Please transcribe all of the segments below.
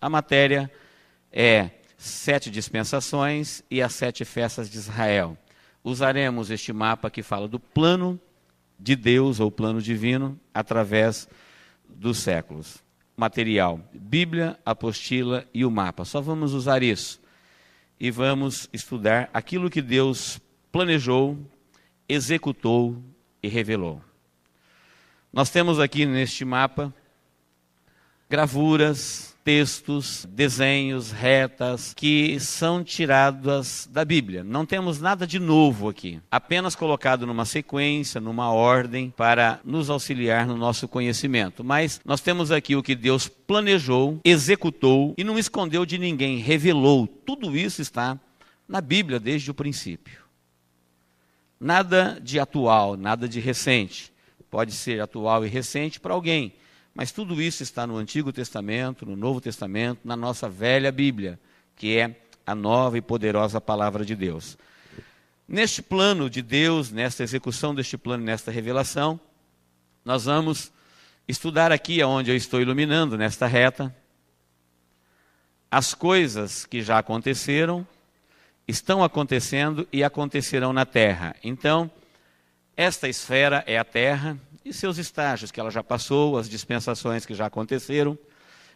A matéria é 7 dispensações e as 7 festas de Israel. Usaremos este mapa que fala do plano de Deus, ou plano divino, através dos séculos. Material, Bíblia, apostila e o mapa. Só vamos usar isso. E vamos estudar aquilo que Deus planejou, executou e revelou. Nós temos aqui neste mapa gravuras, textos, desenhos, retas, que são tiradas da Bíblia. Não temos nada de novo aqui, apenas colocado numa sequência, numa ordem, para nos auxiliar no nosso conhecimento. Mas nós temos aqui o que Deus planejou, executou e não escondeu de ninguém, revelou. Tudo isso está na Bíblia desde o princípio. Nada de atual, nada de recente. Pode ser atual e recente para alguém, mas tudo isso está no Antigo Testamento, no Novo Testamento, na nossa velha Bíblia, que é a nova e poderosa Palavra de Deus. Neste plano de Deus, nesta execução deste plano, nesta revelação, nós vamos estudar aqui onde eu estou iluminando, nesta reta, as coisas que já aconteceram, estão acontecendo e acontecerão na Terra. Então, esta esfera é a Terra e seus estágios que ela já passou, as dispensações que já aconteceram.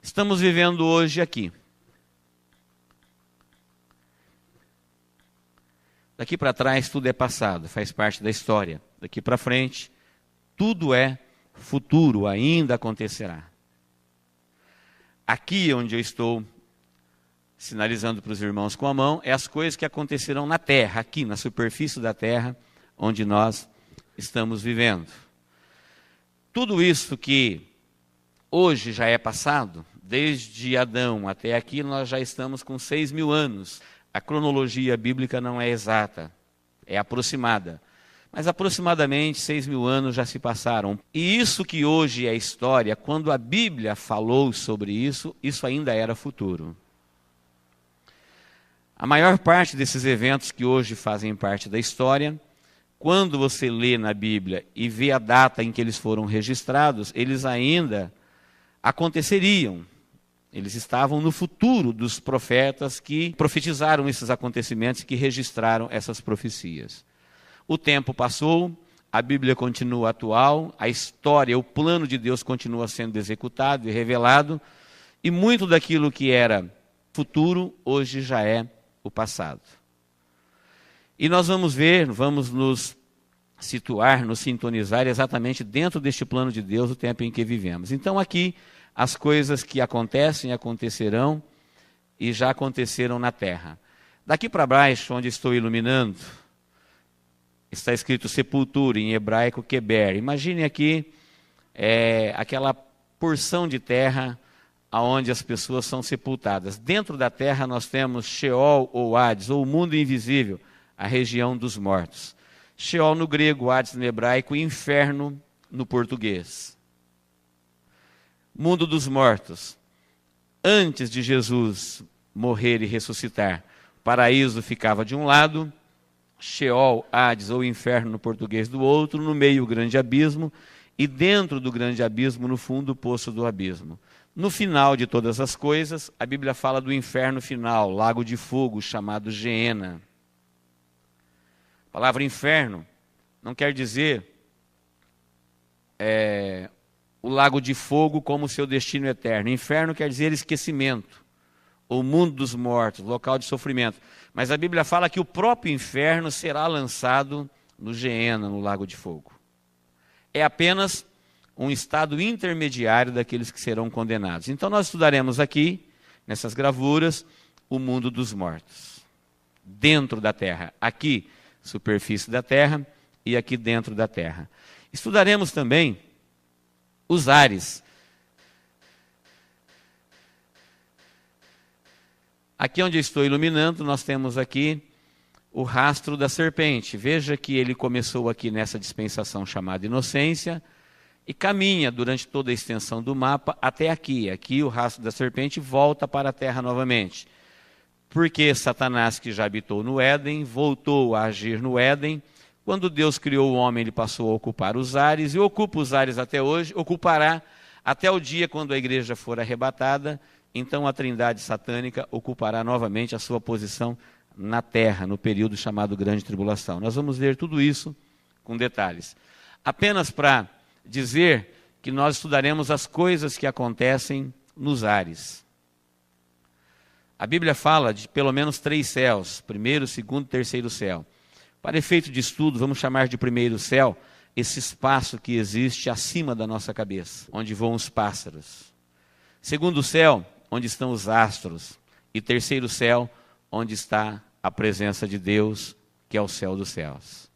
Estamos vivendo hoje aqui. Daqui para trás tudo é passado, faz parte da história. Daqui para frente tudo é futuro, ainda acontecerá. Aqui onde eu estou sinalizando para os irmãos com a mão, é as coisas que acontecerão na terra, aqui na superfície da terra, onde nós estamos vivendo. Tudo isso que hoje já é passado, desde Adão até aqui, nós já estamos com 6.000 anos. A cronologia bíblica não é exata, é aproximada. Mas aproximadamente 6.000 anos já se passaram. E isso que hoje é história, quando a Bíblia falou sobre isso, isso ainda era futuro. A maior parte desses eventos que hoje fazem parte da história, quando você lê na Bíblia e vê a data em que eles foram registrados, eles ainda aconteceriam. Eles estavam no futuro dos profetas que profetizaram esses acontecimentos, que registraram essas profecias. O tempo passou, a Bíblia continua atual, a história, o plano de Deus continua sendo executado e revelado, e muito daquilo que era futuro, hoje já é o passado. E nós vamos ver, vamos nos situar, nos sintonizar exatamente dentro deste plano de Deus, o tempo em que vivemos. Então aqui, as coisas que acontecem, acontecerão e já aconteceram na terra. Daqui para baixo, onde estou iluminando, está escrito sepultura, em hebraico keber. Imagine aqui aquela porção de terra onde as pessoas são sepultadas. Dentro da terra nós temos Sheol ou Hades, ou o mundo invisível, a região dos mortos. Sheol no grego, Hades no hebraico, inferno no português. Mundo dos mortos. Antes de Jesus morrer e ressuscitar, o paraíso ficava de um lado, Sheol, Hades ou inferno no português do outro, no meio o grande abismo, e dentro do grande abismo, no fundo, o poço do abismo. No final de todas as coisas, a Bíblia fala do inferno final, lago de fogo, chamado Geena. A palavra inferno não quer dizer o lago de fogo como seu destino eterno. Inferno quer dizer esquecimento, ou mundo dos mortos, local de sofrimento. Mas a Bíblia fala que o próprio inferno será lançado no Geena, no lago de fogo. É apenas um estado intermediário daqueles que serão condenados. Então nós estudaremos aqui, nessas gravuras, o mundo dos mortos. Dentro da terra. Aqui, superfície da terra, e aqui dentro da terra. Estudaremos também os ares. Aqui onde eu estou iluminando, nós temos aqui o rastro da serpente. Veja que ele começou aqui nessa dispensação chamada inocência, e caminha durante toda a extensão do mapa até aqui. Aqui o rastro da serpente volta para a terra novamente. Porque Satanás, que já habitou no Éden, voltou a agir no Éden. Quando Deus criou o homem, ele passou a ocupar os ares, e ocupa os ares até hoje, ocupará até o dia quando a igreja for arrebatada, então a trindade satânica ocupará novamente a sua posição na terra, no período chamado Grande Tribulação. Nós vamos ver tudo isso com detalhes. Apenas para dizer que nós estudaremos as coisas que acontecem nos ares. A Bíblia fala de pelo menos 3 céus, primeiro, segundo e terceiro céu. Para efeito de estudo, vamos chamar de primeiro céu esse espaço que existe acima da nossa cabeça, onde voam os pássaros. Segundo céu, onde estão os astros. E terceiro céu, onde está a presença de Deus, que é o céu dos céus.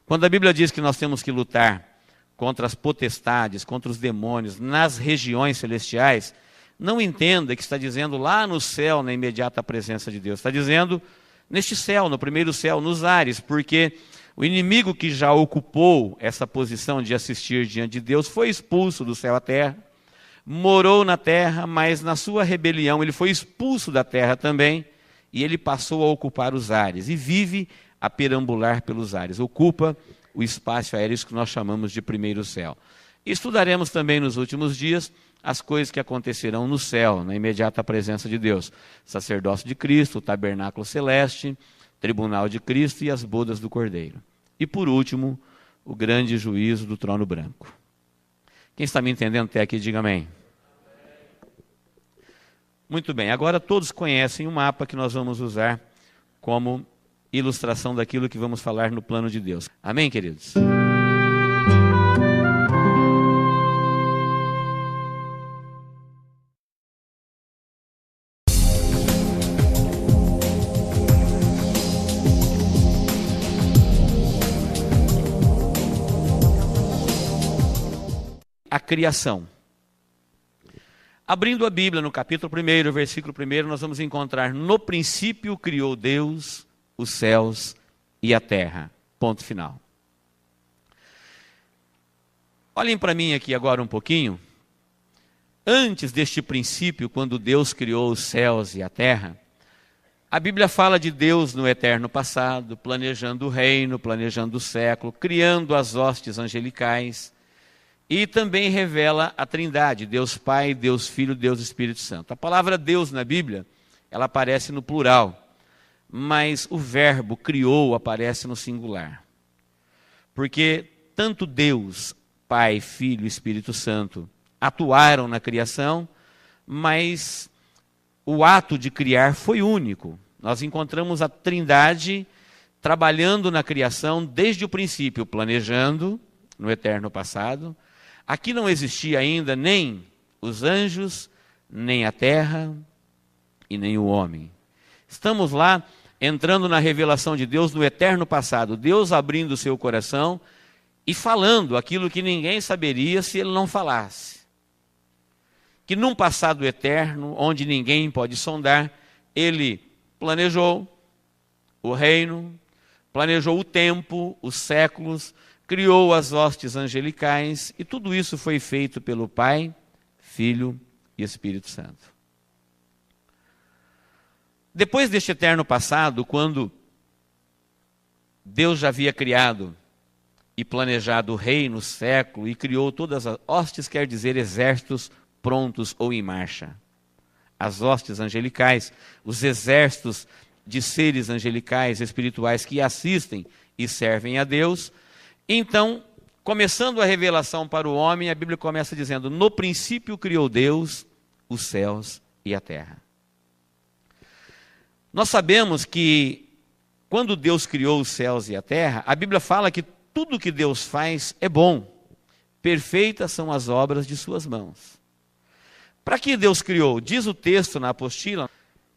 Quando a Bíblia diz que nós temos que lutar contra as potestades, contra os demônios, nas regiões celestiais, não entenda que está dizendo lá no céu, na imediata presença de Deus. Está dizendo neste céu, no primeiro céu, nos ares, porque o inimigo que já ocupou essa posição de assistir diante de Deus foi expulso do céu à terra, morou na terra, mas na sua rebelião ele foi expulso da terra também, e ele passou a ocupar os ares, e vive a perambular pelos ares, ocupa o espaço aéreo que nós chamamos de primeiro céu. Estudaremos também nos últimos dias as coisas que acontecerão no céu, na imediata presença de Deus. Sacerdócio de Cristo, o tabernáculo celeste, tribunal de Cristo e as bodas do Cordeiro. E por último, o grande juízo do trono branco. Quem está me entendendo até aqui, diga amém. Muito bem, agora todos conhecem o mapa que nós vamos usar como ilustração daquilo que vamos falar no plano de Deus. Amém, queridos? A criação. Abrindo a Bíblia no capítulo 1, versículo 1, nós vamos encontrar: no princípio criou Deus os céus e a terra. Ponto final. Olhem para mim aqui agora um pouquinho. Antes deste princípio, quando Deus criou os céus e a terra, a Bíblia fala de Deus no eterno passado, planejando o reino, planejando o século, criando as hostes angelicais, e também revela a Trindade, Deus Pai, Deus Filho, Deus Espírito Santo. A palavra Deus na Bíblia, ela aparece no plural, mas o verbo criou aparece no singular. Porque tanto Deus, Pai, Filho e Espírito Santo atuaram na criação, mas o ato de criar foi único. Nós encontramos a Trindade trabalhando na criação desde o princípio, planejando no eterno passado. Aqui não existia ainda nem os anjos, nem a terra e nem o homem. Estamos lá entrando na revelação de Deus no eterno passado, Deus abrindo o seu coração e falando aquilo que ninguém saberia se ele não falasse. Que num passado eterno, onde ninguém pode sondar, ele planejou o reino, planejou o tempo, os séculos, criou as hostes angelicais, e tudo isso foi feito pelo Pai, Filho e Espírito Santo. Depois deste eterno passado, quando Deus já havia criado e planejado o reino, o século, e criou todas as hostes, quer dizer exércitos prontos ou em marcha. As hostes angelicais, os exércitos de seres angelicais, espirituais, que assistem e servem a Deus. Então, começando a revelação para o homem, a Bíblia começa dizendo: no princípio criou Deus os céus e a terra. Nós sabemos que quando Deus criou os céus e a terra, a Bíblia fala que tudo que Deus faz é bom. Perfeitas são as obras de suas mãos. Para que Deus criou? Diz o texto na apostila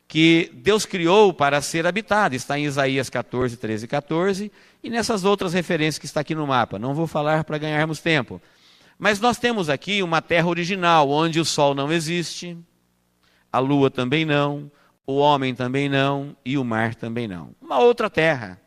que Deus criou para ser habitado. Está em Isaías 14, 13 e 14, e nessas outras referências que está aqui no mapa. Não vou falar para ganharmos tempo. Mas nós temos aqui uma terra original, onde o sol não existe, a lua também não, o homem também não, e o mar também não. Uma outra terra.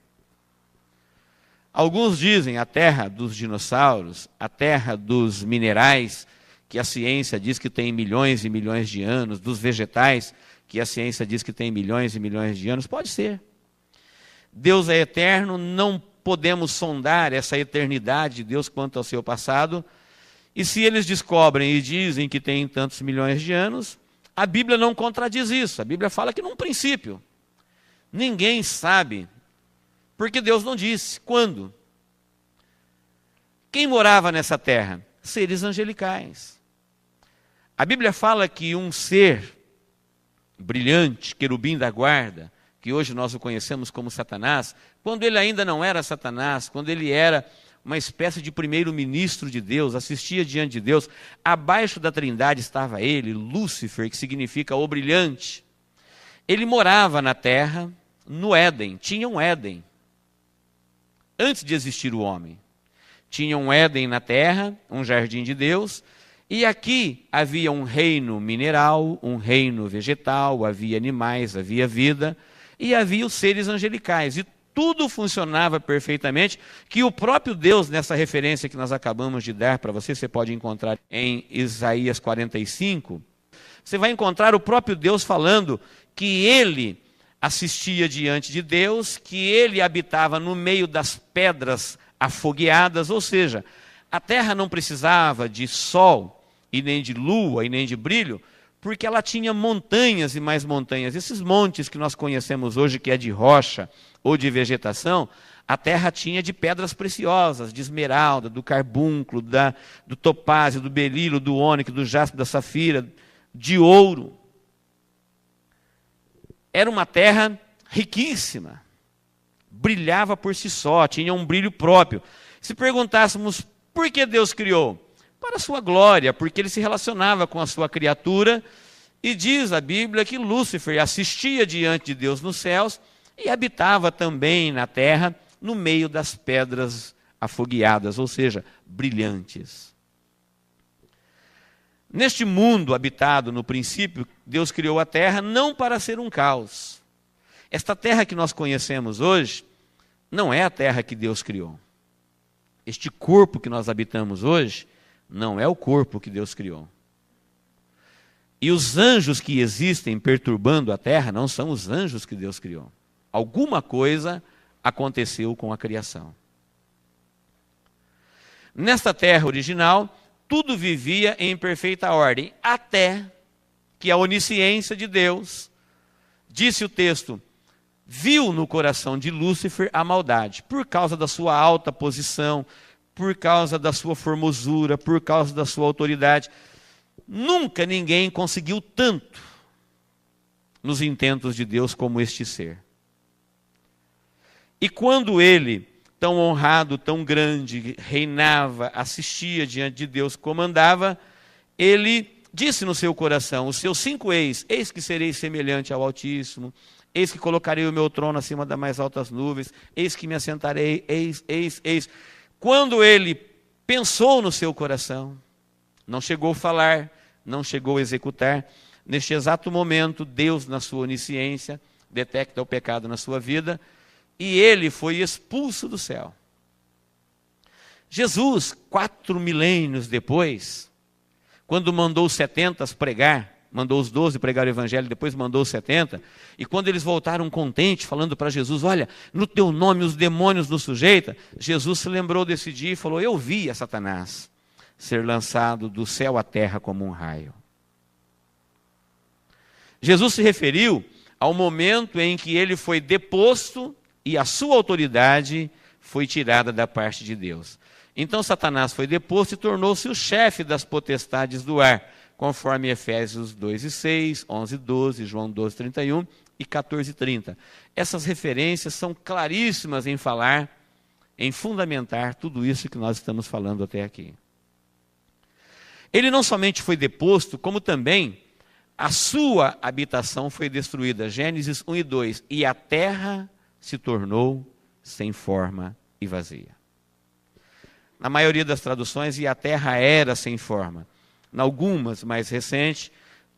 Alguns dizem a terra dos dinossauros, a terra dos minerais, que a ciência diz que tem milhões e milhões de anos, dos vegetais, que a ciência diz que tem milhões e milhões de anos. Pode ser. Deus é eterno, não podemos sondar essa eternidade de Deus quanto ao seu passado. E se eles descobrem e dizem que tem tantos milhões de anos, A Bíblia não contradiz isso. A Bíblia fala que num princípio. Ninguém sabe, porque Deus não disse. Quando? Quem morava nessa terra? Seres angelicais. A Bíblia fala que um ser brilhante, querubim da guarda, que hoje nós o conhecemos como Satanás, quando ele ainda não era Satanás, quando ele era uma espécie de primeiro-ministro de Deus, assistia diante de Deus, abaixo da Trindade estava ele, Lúcifer, que significa o brilhante. Ele morava na terra, no Éden, tinha um Éden, antes de existir o homem. Tinha um Éden na terra, um jardim de Deus, e aqui havia um reino mineral, um reino vegetal, havia animais, havia vida, e havia os seres angelicais, e tudo funcionava perfeitamente, que o próprio Deus, nessa referência que nós acabamos de dar para você pode encontrar em Isaías 45, você vai encontrar o próprio Deus falando que ele assistia diante de Deus, que ele habitava no meio das pedras afogueadas, ou seja, a terra não precisava de sol, e nem de lua, e nem de brilho, porque ela tinha montanhas e mais montanhas. Esses montes que nós conhecemos hoje, que é de rocha ou de vegetação, a terra tinha de pedras preciosas, de esmeralda, do carbúnculo, do topázio, do berilo, do ônix, do jaspe, da safira, de ouro. Era uma terra riquíssima, brilhava por si só, tinha um brilho próprio. Se perguntássemos por que Deus criou? Para a sua glória, porque ele se relacionava com a sua criatura, e diz a Bíblia que Lúcifer assistia diante de Deus nos céus e habitava também na terra, no meio das pedras afogueadas, ou seja, brilhantes. Neste mundo habitado no princípio, Deus criou a terra não para ser um caos. Esta terra que nós conhecemos hoje não é a terra que Deus criou. Este corpo que nós habitamos hoje não é o corpo que Deus criou. E os anjos que existem perturbando a terra não são os anjos que Deus criou. Alguma coisa aconteceu com a criação. Nesta terra original, tudo vivia em perfeita ordem, até que a onisciência de Deus, disse o texto, viu no coração de Lúcifer a maldade, por causa da sua alta posição, por causa da sua formosura, por causa da sua autoridade. Nunca ninguém conseguiu tanto nos intentos de Deus como este ser. E quando ele, tão honrado, tão grande, reinava, assistia diante de Deus, comandava, ele disse no seu coração, os seus 5 eis que serei semelhante ao Altíssimo, eis que colocarei o meu trono acima das mais altas nuvens, eis que me assentarei, eis. Quando ele pensou no seu coração, não chegou a falar, não chegou a executar, neste exato momento, Deus, na sua onisciência, detecta o pecado na sua vida, e ele foi expulso do céu. Jesus, 4 milênios depois, quando mandou os 70 pregar, mandou os 12 pregar o evangelho, depois mandou os 70, e quando eles voltaram contentes, falando para Jesus, olha, no teu nome os demônios nos sujeitam, Jesus se lembrou desse dia e falou, eu vi a Satanás ser lançado do céu à terra como um raio. Jesus se referiu ao momento em que ele foi deposto e a sua autoridade foi tirada da parte de Deus. Então Satanás foi deposto e tornou-se o chefe das potestades do ar, conforme Efésios 2:6, 11:12, João 12:31 e 14:30. Essas referências são claríssimas em falar, em fundamentar tudo isso que nós estamos falando até aqui. Ele não somente foi deposto, como também a sua habitação foi destruída. Gênesis 1 e 2. E a terra se tornou sem forma e vazia. Na maioria das traduções, e a terra era sem forma. Em algumas mais recentes,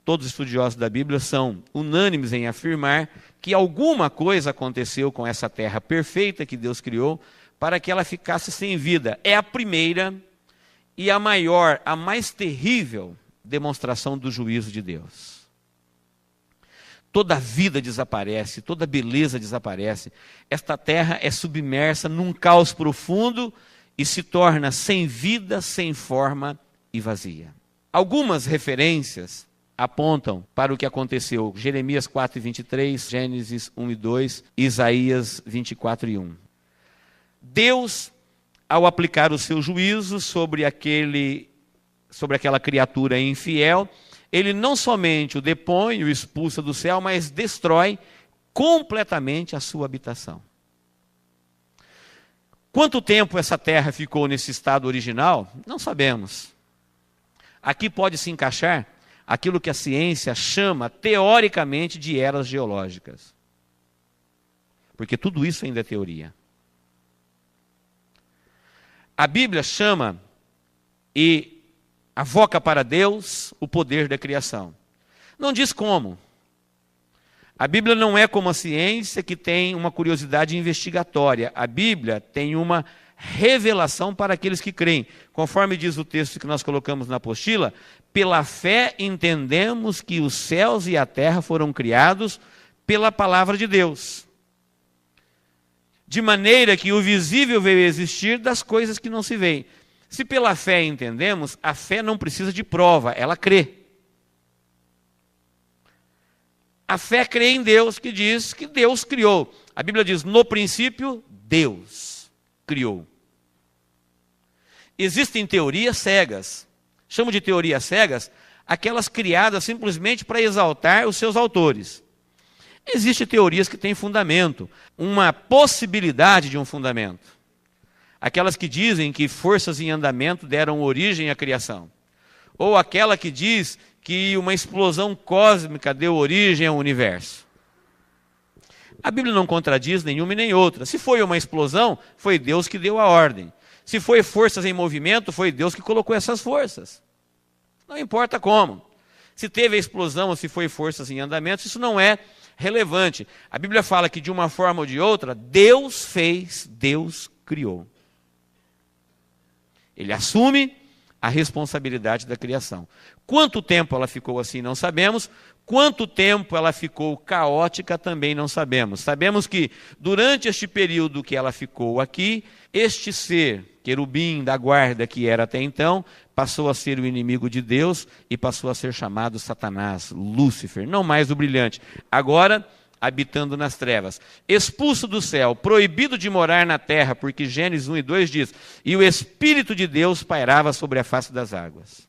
todos os estudiosos da Bíblia são unânimes em afirmar que alguma coisa aconteceu com essa terra perfeita que Deus criou para que ela ficasse sem vida. É a primeira e a maior, a mais terrível demonstração do juízo de Deus. Toda a vida desaparece, toda a beleza desaparece. Esta terra é submersa num caos profundo e se torna sem vida, sem forma e vazia. Algumas referências apontam para o que aconteceu. Jeremias 4:23, Gênesis 1:2, Isaías 24:1. Deus, ao aplicar o seu juízo sobre aquela criatura infiel, ele não somente o depõe, o expulsa do céu, mas destrói completamente a sua habitação. Quanto tempo essa terra ficou nesse estado original? Não sabemos. Aqui pode se encaixar aquilo que a ciência chama, teoricamente, de eras geológicas. Porque tudo isso ainda é teoria. A Bíblia chama e avoca para Deus o poder da criação. Não diz como. A Bíblia não é como a ciência que tem uma curiosidade investigatória. A Bíblia tem uma revelação para aqueles que creem. Conforme diz o texto que nós colocamos na apostila, pela fé entendemos que os céus e a terra foram criados pela palavra de Deus. De maneira que o visível veio a existir das coisas que não se veem. Se pela fé entendemos, a fé não precisa de prova, ela crê. A fé crê em Deus, que diz que Deus criou. A Bíblia diz, no princípio, Deus criou. Existem teorias cegas. Chamo de teorias cegas aquelas criadas simplesmente para exaltar os seus autores. Existem teorias que têm fundamento, uma possibilidade de um fundamento. Aquelas que dizem que forças em andamento deram origem à criação. Ou aquela que diz que uma explosão cósmica deu origem ao universo. A Bíblia não contradiz nenhuma e nem outra. Se foi uma explosão, foi Deus que deu a ordem. Se foi forças em movimento, foi Deus que colocou essas forças. Não importa como. Se teve a explosão ou se foi forças em andamento, isso não é relevante. A Bíblia fala que de uma forma ou de outra, Deus fez, Deus criou. Ele assume a responsabilidade da criação. Quanto tempo ela ficou assim, não sabemos. Quanto tempo ela ficou caótica, também não sabemos. Sabemos que durante este período que ela ficou aqui, este ser, querubim da guarda que era até então, passou a ser o inimigo de Deus e passou a ser chamado Satanás, Lúcifer, não mais o brilhante. Agora, habitando nas trevas. Expulso do céu, proibido de morar na terra, porque Gênesis 1:2 diz, e o Espírito de Deus pairava sobre a face das águas.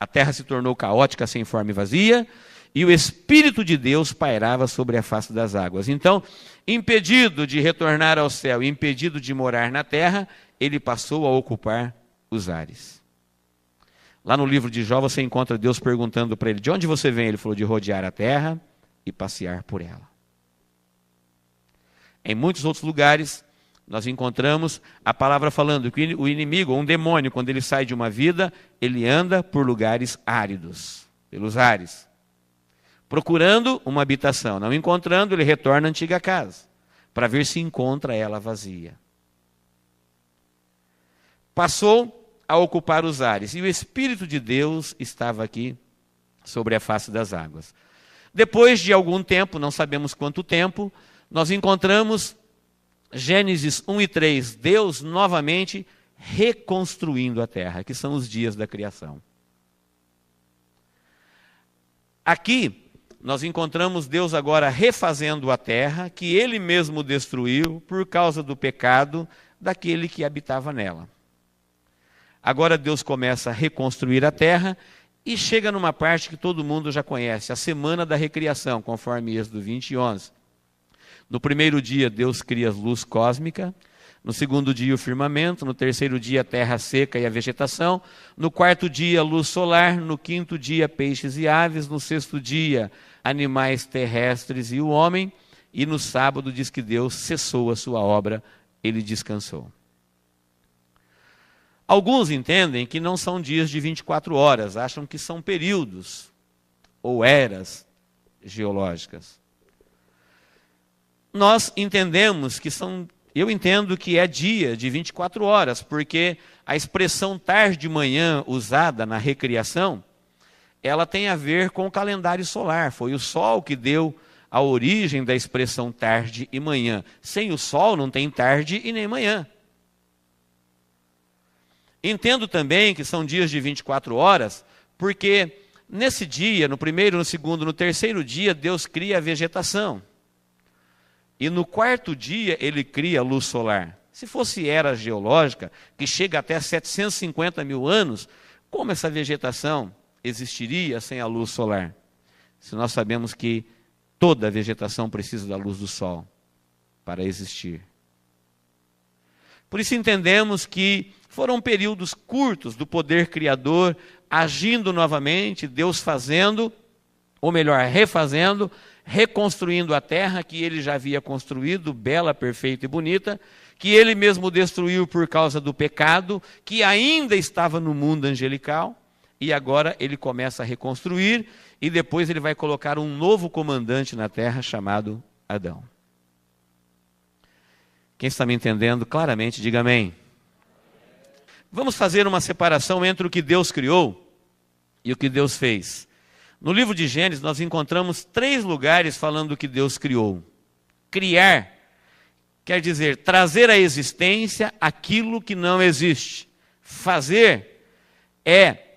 A terra se tornou caótica, sem forma e vazia, e o Espírito de Deus pairava sobre a face das águas. Então, impedido de retornar ao céu, impedido de morar na terra, ele passou a ocupar os ares. Lá no livro de Jó, você encontra Deus perguntando para ele, de onde você vem? Ele falou, de rodear a terra e passear por ela. Em muitos outros lugares, nós encontramos a palavra falando que o inimigo, ou um demônio, quando ele sai de uma vida, ele anda por lugares áridos, pelos ares, procurando uma habitação. Não encontrando, ele retorna à antiga casa, para ver se encontra ela vazia. Passou a ocupar os ares, e o Espírito de Deus estava aqui sobre a face das águas. Depois de algum tempo, não sabemos quanto tempo, nós encontramos Gênesis 1:3, Deus novamente reconstruindo a terra, que são os dias da criação. Aqui, nós encontramos Deus agora refazendo a terra, que Ele mesmo destruiu por causa do pecado daquele que habitava nela. Agora Deus começa a reconstruir a terra e chega numa parte que todo mundo já conhece, a semana da recriação, conforme Êxodo 20:11. No primeiro dia, Deus cria a luz cósmica. No segundo dia, o firmamento. No terceiro dia, a terra seca e a vegetação. No quarto dia, a luz solar. No quinto dia, peixes e aves. No sexto dia, animais terrestres e o homem. E no sábado, diz que Deus cessou a sua obra, ele descansou. Alguns entendem que não são dias de 24 horas, acham que são períodos ou eras geológicas. Nós entendemos que eu entendo que é dia de 24 horas, porque a expressão tarde de manhã usada na recriação, ela tem a ver com o calendário solar. Foi o sol que deu a origem da expressão tarde e manhã. Sem o sol não tem tarde e nem manhã. Entendo também que são dias de 24 horas, porque Nesse dia, no primeiro, no segundo, no terceiro dia, Deus cria a vegetação. E no quarto dia, ele cria a luz solar. Se fosse era geológica, que chega até 750 mil anos, como essa vegetação existiria sem a luz solar? Se nós sabemos que toda a vegetação precisa da luz do sol para existir. Por isso entendemos que foram períodos curtos do poder criador agindo novamente, Deus fazendo, ou melhor, refazendo, reconstruindo a terra que ele já havia construído, bela, perfeita e bonita, que ele mesmo destruiu por causa do pecado, que ainda estava no mundo angelical, e agora ele começa a reconstruir, e depois ele vai colocar um novo comandante na terra chamado Adão. Quem está me entendendo claramente, diga amém. Vamos fazer uma separação entre o que Deus criou e o que Deus fez. No livro de Gênesis nós encontramos 3 lugares falando do que Deus criou. Criar quer dizer trazer à existência aquilo que não existe. Fazer é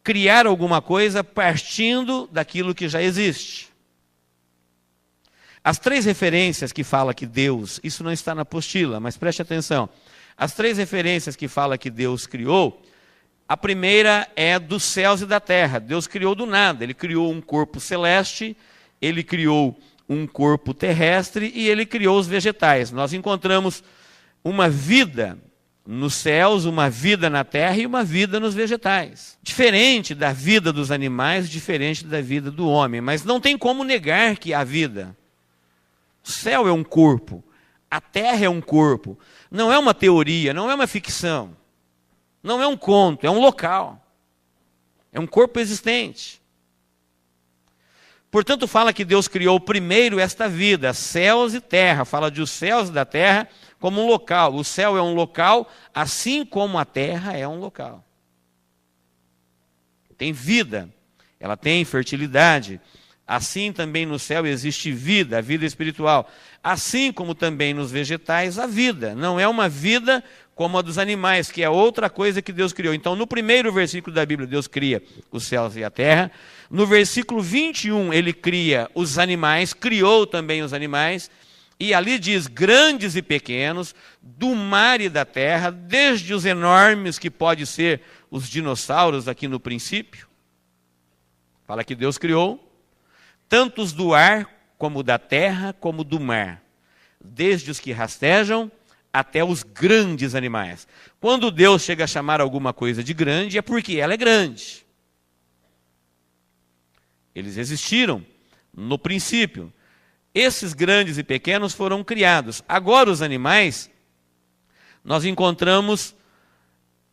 criar alguma coisa partindo daquilo que já existe. As 3 referências que fala que Deus, isso não está na apostila, mas preste atenção. As 3 referências que fala que Deus criou, a primeira é dos céus e da terra. Deus criou do nada, ele criou um corpo celeste, ele criou um corpo terrestre e ele criou os vegetais. Nós encontramos uma vida nos céus, uma vida na terra e uma vida nos vegetais. Diferente da vida dos animais, diferente da vida do homem, mas não tem como negar que há vida. O céu é um corpo, a terra é um corpo, não é uma teoria, não é uma ficção, não é um conto, é um local, é um corpo existente. Portanto, fala que Deus criou primeiro esta vida, céus e terra, fala de os céus e da terra como um local. O céu é um local, assim como a terra é um local. Tem vida, ela tem fertilidade. Assim também no céu existe vida, a vida espiritual. Assim como também nos vegetais, a vida. Não é uma vida como a dos animais, que é outra coisa que Deus criou. Então, no primeiro versículo da Bíblia, Deus cria os céus e a terra. No versículo 21, ele cria os animais, criou também os animais. E ali diz, grandes e pequenos, do mar e da terra, desde os enormes, que pode ser os dinossauros aqui no princípio. Fala que Deus criou. Tanto os do ar, como da terra, como do mar. Desde os que rastejam, até os grandes animais. Quando Deus chega a chamar alguma coisa de grande, é porque ela é grande. Eles existiram no princípio. Esses grandes e pequenos foram criados. Agora os animais, nós encontramos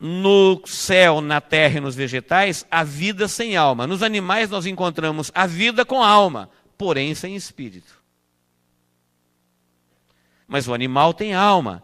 no céu, na terra e nos vegetais, a vida sem alma. Nos animais nós encontramos a vida com alma, porém sem espírito. Mas o animal tem alma.